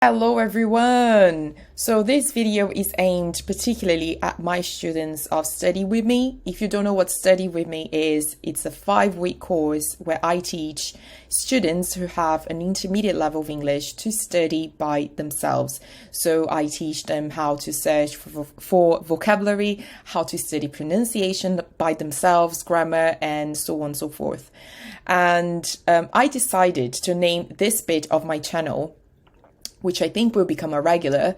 Hello everyone! So this video is aimed particularly at my students of Study With Me. If you don't know what Study With Me is, it's a 5-week course where I teach students who have an intermediate level of English to study by themselves. So I teach them how to search for vocabulary, how to study pronunciation by themselves, grammar, and so on and so forth. And I decided to name this bit of my channel, which I think will become a regular,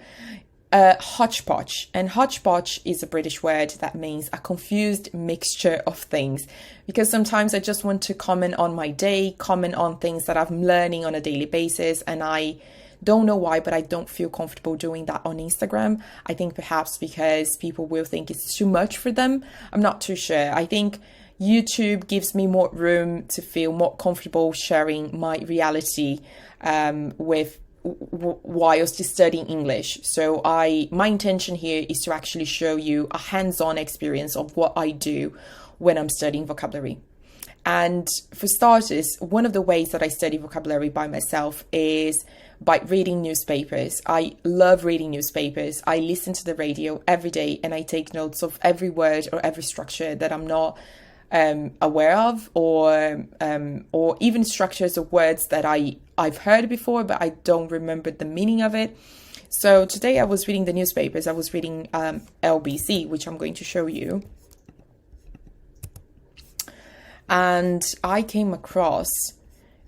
hotchpotch. And hotchpotch is a British word that means a confused mixture of things. Because sometimes I just want to comment on my day, comment on things that I'm learning on a daily basis. And I don't know why, but I don't feel comfortable doing that on Instagram. I think perhaps because people will think it's too much for them. I'm not too sure. I think YouTube gives me more room to feel more comfortable sharing my reality whilst studying English. So my intention here is to actually show you a hands-on experience of what I do when I'm studying vocabulary. And for starters, one of the ways that I study vocabulary by myself is by reading newspapers. I love reading newspapers. I listen to the radio every day and I take notes of every word or every structure that I'm not aware of, or even structures of words that I've heard before, but I don't remember the meaning of it. So today I was reading the newspapers. I was reading LBC, which I'm going to show you. And I came across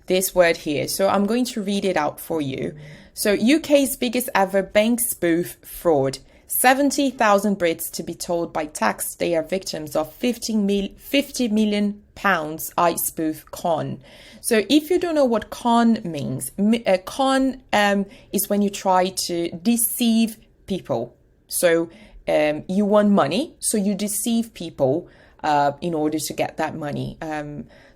this word here. So I'm going to read it out for you. So UK's biggest ever bank spoof fraud. 70,000 Brits to be told by text they are victims of 50 million pounds iSpoof con. So if you don't know what con means, con is when you try to deceive people. So you want money, so you deceive people in order to get that money.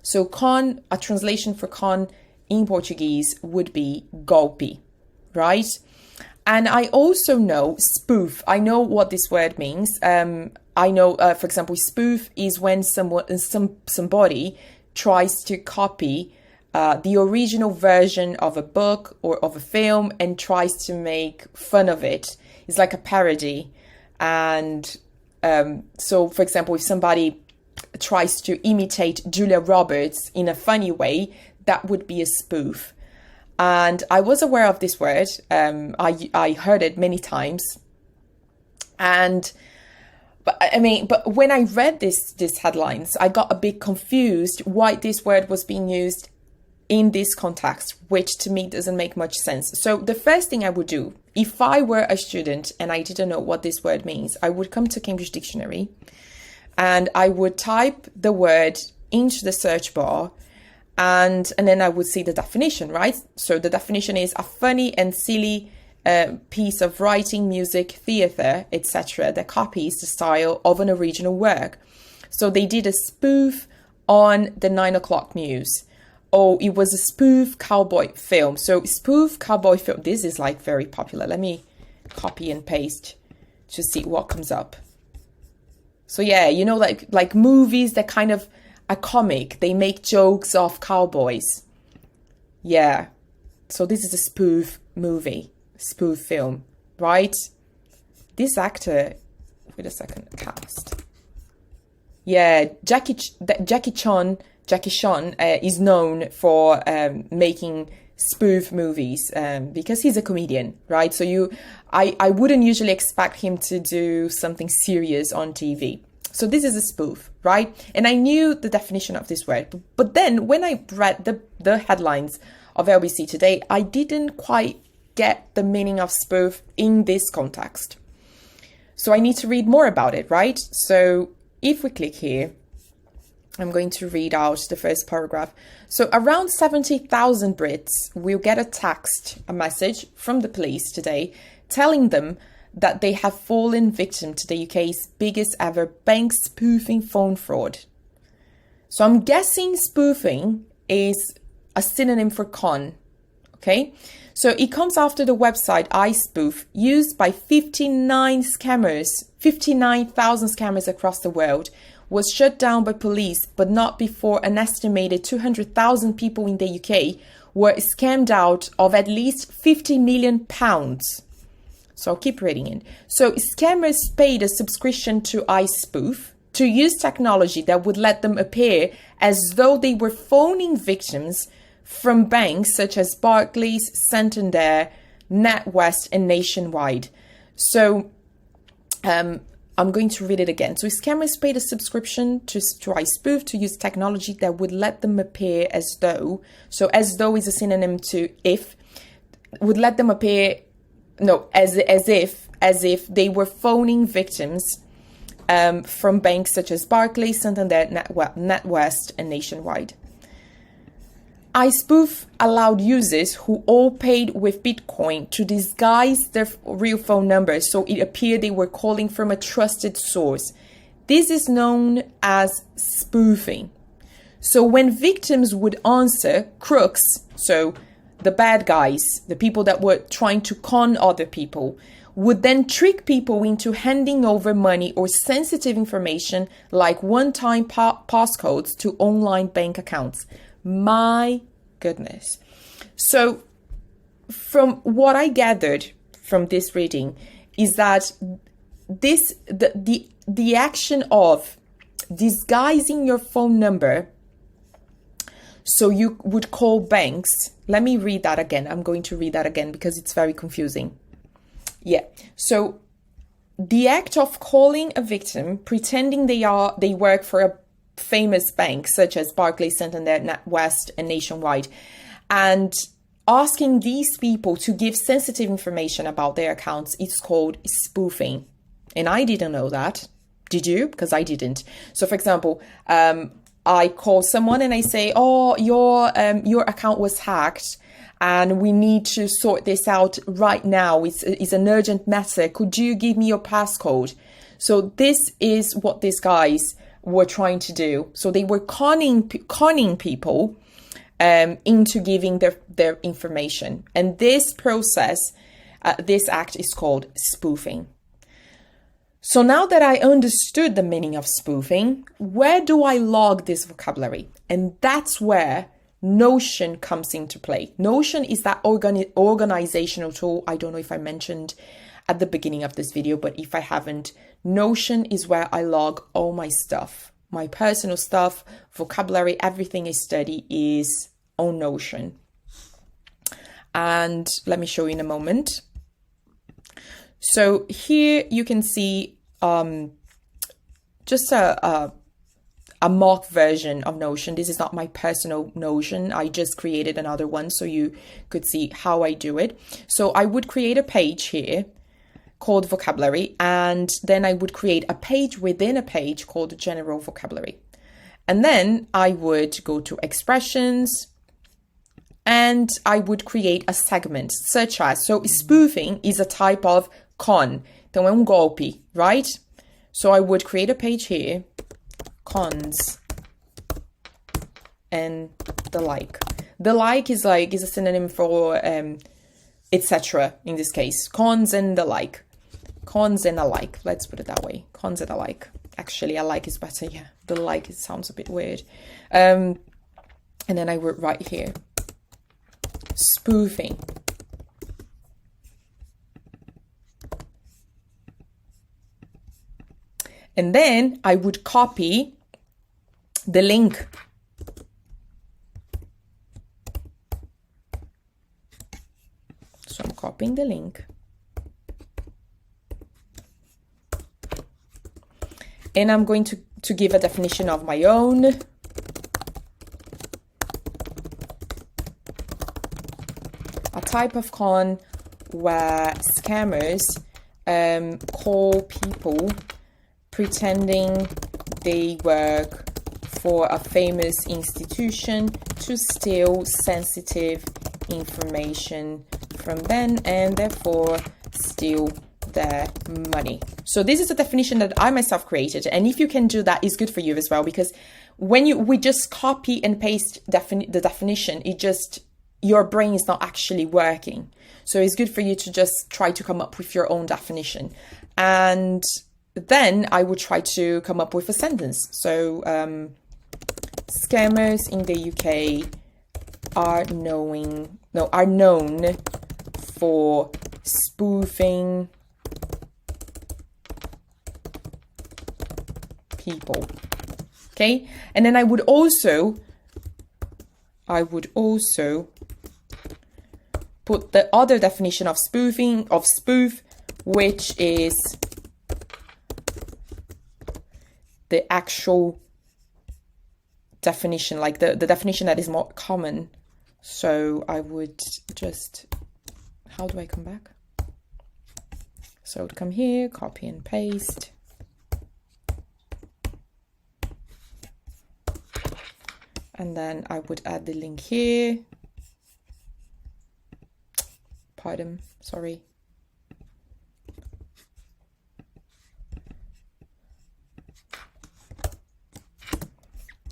So con, a translation for con in Portuguese would be golpe, right? And I also know spoof. I know what this word means. I know, for example, spoof is when somebody tries to copy the original version of a book or of a film and tries to make fun of it. It's like a parody. And so, for example, if somebody tries to imitate Julia Roberts in a funny way, that would be a spoof. And I was aware of this word. I heard it many times. But when I read these headlines, I got a bit confused why this word was being used in this context, which to me doesn't make much sense. So the first thing I would do, if I were a student and I didn't know what this word means, I would come to Cambridge Dictionary and I would type the word into the search bar. And then I would see the definition, right? So the definition is a funny and silly piece of writing, music, theatre, etc. that copies the style of an original work. So they did a spoof on the 9 o'clock news. Oh, it was a spoof cowboy film. So spoof cowboy film, this is like very popular. Let me copy and paste to see what comes up. So yeah, you know, like movies that kind of a comic, they make jokes of cowboys. Yeah. So this is a spoof movie, spoof film, right? This actor, wait a second, cast. Yeah, Jackie Chan is known for making spoof movies because he's a comedian, right? So I wouldn't usually expect him to do something serious on TV. So this is a spoof, right? And I knew the definition of this word. But then when I read the headlines of LBC today, I didn't quite get the meaning of spoof in this context. So I need to read more about it, right? So if we click here, I'm going to read out the first paragraph. So around 70,000 Brits will get a message from the police today telling them that they have fallen victim to the UK's biggest ever bank spoofing phone fraud. So I'm guessing spoofing is a synonym for con, okay? So it comes after the website iSpoof, used by 59,000 scammers across the world, was shut down by police, but not before an estimated 200,000 people in the UK were scammed out of at least £50 million. So I'll keep reading it. So scammers paid a subscription to iSpoof to use technology that would let them appear as though they were phoning victims from banks such as Barclays, Santander, NatWest, and Nationwide. So I'm going to read it again. So scammers paid a subscription to iSpoof to use technology that would let them appear as though. So as though is a synonym to if. Would let them appear, no, as if they were phoning victims from banks such as Barclays, Santander, NatWest, and Nationwide. iSpoof allowed users who all paid with Bitcoin to disguise their real phone numbers so it appeared they were calling from a trusted source. This is known as spoofing. So when victims would answer, crooks, so the bad guys, the people that were trying to con other people, would then trick people into handing over money or sensitive information like one-time passcodes to online bank accounts. My goodness. So from what I gathered from this reading is that the action of disguising your phone number so you would call banks. Let me read that again. I'm going to read that again because it's very confusing. Yeah. So the act of calling a victim, pretending they work for a famous banks such as Barclays, Santander, NatWest, and Nationwide, and asking these people to give sensitive information about their accounts is called spoofing. And I didn't know that. Did you? Because I didn't. So for example, I call someone and I say, oh, your account was hacked and we need to sort this out right now. It's an urgent matter. Could you give me your passcode? So this is what these guys were trying to do. So they were conning people into giving their information. And this process, this act is called spoofing. So now that I understood the meaning of spoofing, where do I log this vocabulary? And that's where Notion comes into play. Notion is that organizational tool. I don't know if I mentioned at the beginning of this video, but if I haven't, Notion is where I log all my stuff, my personal stuff, vocabulary, everything I study is on Notion. And let me show you in a moment. So here you can see just a mock version of Notion. This is not my personal Notion. I just created another one so you could see how I do it. So I would create a page here called vocabulary, and then I would create a page within a page called general vocabulary. And then I would go to expressions and I would create a segment such as, so spoofing is a type of con. Então é golpe, right? So I would create a page here, cons and the like. The like is a synonym for etc. in this case. Cons and the like. Cons and alike. Let's put it that way. Cons and alike. Actually, alike is better. Yeah, the like, it sounds a bit weird. And then I would write here, spoofing. And then I would copy the link. So I'm copying the link. And I'm going to give a definition of my own. A type of con where scammers call people pretending they work for a famous institution to steal sensitive information from them and therefore steal their money. So this is a definition that I myself created, and if you can do that, it's good for you as well, because when we just copy and paste the definition, your brain is not actually working. So it's good for you to just try to come up with your own definition. And then I would try to come up with a sentence. So scammers in the UK are known for spoofing people. Okay, and then I would also put the other definition of spoof, which is the actual definition, like the definition that is more common. So I would just, how do I come back? So to come here, copy and paste. And then I would add the link here. Pardon, sorry.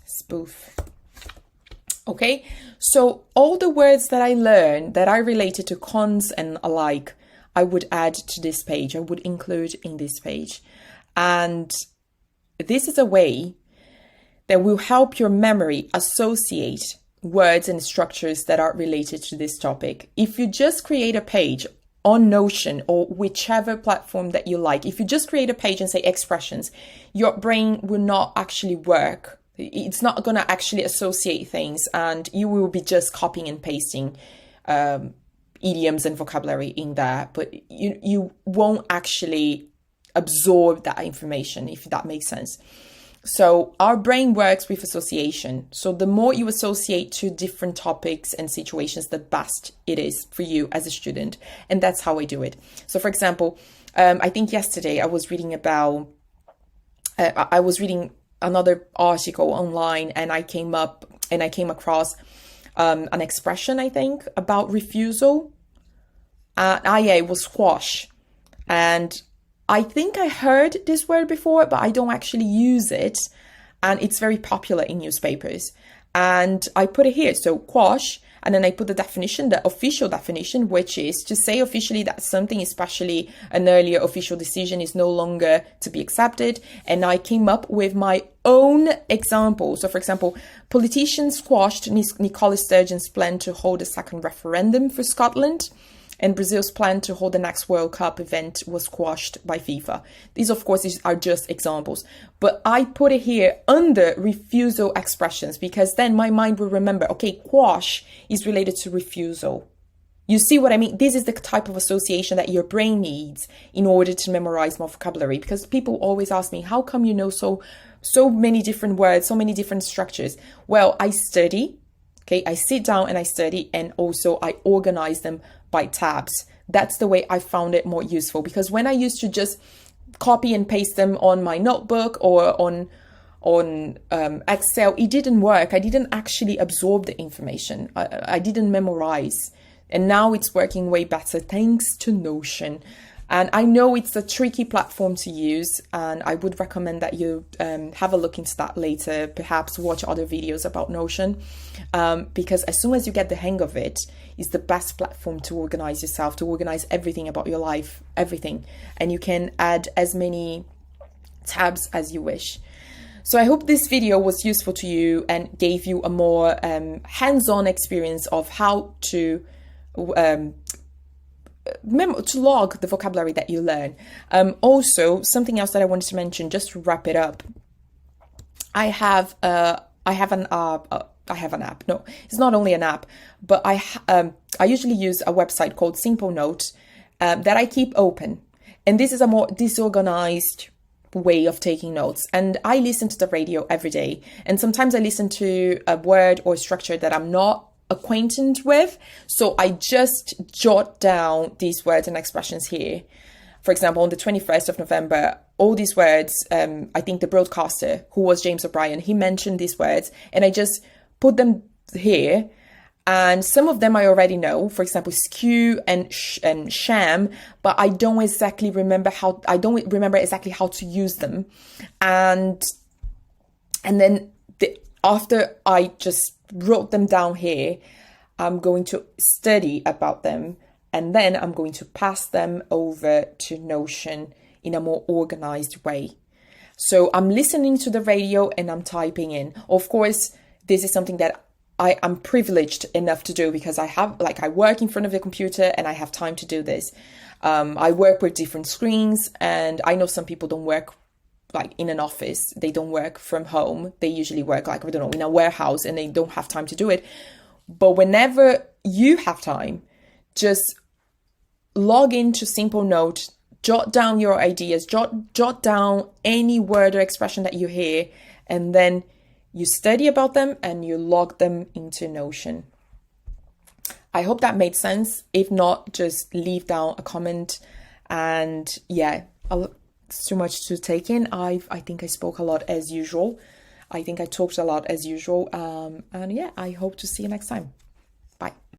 Spoof. Okay, so all the words that I learned that are related to cons and alike, I would add to this page. I would include in this page. And this is a way that will help your memory associate words and structures that are related to this topic. If you just create a page on Notion or whichever platform that you like, if you just create a page and say expressions, your brain will not actually work. It's not going to actually associate things, and you will be just copying and pasting idioms and vocabulary in there, but you won't actually absorb that information, if that makes sense. So our brain works with association. So the more you associate to different topics and situations, the best it is for you as a student. And that's how I do it. So for example, I think yesterday I was reading another article online, and I came across an expression, I think, about refusal. It was squash. And I think I heard this word before, but I don't actually use it. And it's very popular in newspapers. And I put it here. So quash, and then I put the definition, the official definition, which is to say officially that something, especially an earlier official decision, is no longer to be accepted. And I came up with my own example. So for example, politicians squashed Nicola Sturgeon's plan to hold a second referendum for Scotland. And Brazil's plan to hold the next World Cup event was squashed by FIFA. These, of course, are just examples. But I put it here under refusal expressions, because then my mind will remember, okay, quash is related to refusal. You see what I mean? This is the type of association that your brain needs in order to memorize more vocabulary. Because people always ask me, how come you know so many different words, so many different structures? Well, I study. Okay, I sit down and I study, and also I organize them by tabs. That's the way I found it more useful, because when I used to just copy and paste them on my notebook or on Excel, it didn't work. I didn't actually absorb the information. I didn't memorize. And now it's working way better thanks to Notion. And I know it's a tricky platform to use, and I would recommend that you have a look into that later, perhaps watch other videos about Notion, because as soon as you get the hang of it, it's the best platform to organize yourself, to organize everything about your life, everything. And you can add as many tabs as you wish. So I hope this video was useful to you and gave you a more hands-on experience of how to log the vocabulary that you learn. Also, something else that I wanted to mention, just to wrap it up. I have an app. No, it's not only an app, but I usually use a website called Simple Notes that I keep open. And this is a more disorganized way of taking notes. And I listen to the radio every day. And sometimes I listen to a word or structure that I'm not acquainted with, so I just jot down these words and expressions here. For example, on the 21st of November, all these words, I think the broadcaster, who was James O'Brien, he mentioned these words, and I just put them here. And some of them I already know, for example, skew and sham, but I don't remember exactly how to use them. And then after I just wrote them down here, I'm going to study about them, and then I'm going to pass them over to Notion in a more organized way. So I'm listening to the radio and I'm typing in. Of course, this is something that I'm privileged enough to do, because I work in front of the computer and I have time to do this. I work with different screens, and I know some people don't work like in an office. They don't work from home. They usually work like, I don't know, in a warehouse, and they don't have time to do it. But whenever you have time, just log into Simple Note, jot down your ideas, jot down any word or expression that you hear, and then you study about them and you log them into Notion. I hope that made sense. If not, just leave down a comment. And yeah, it's too much to take in. I think I spoke a lot as usual. I think I talked a lot as usual. And yeah, I hope to see you next time.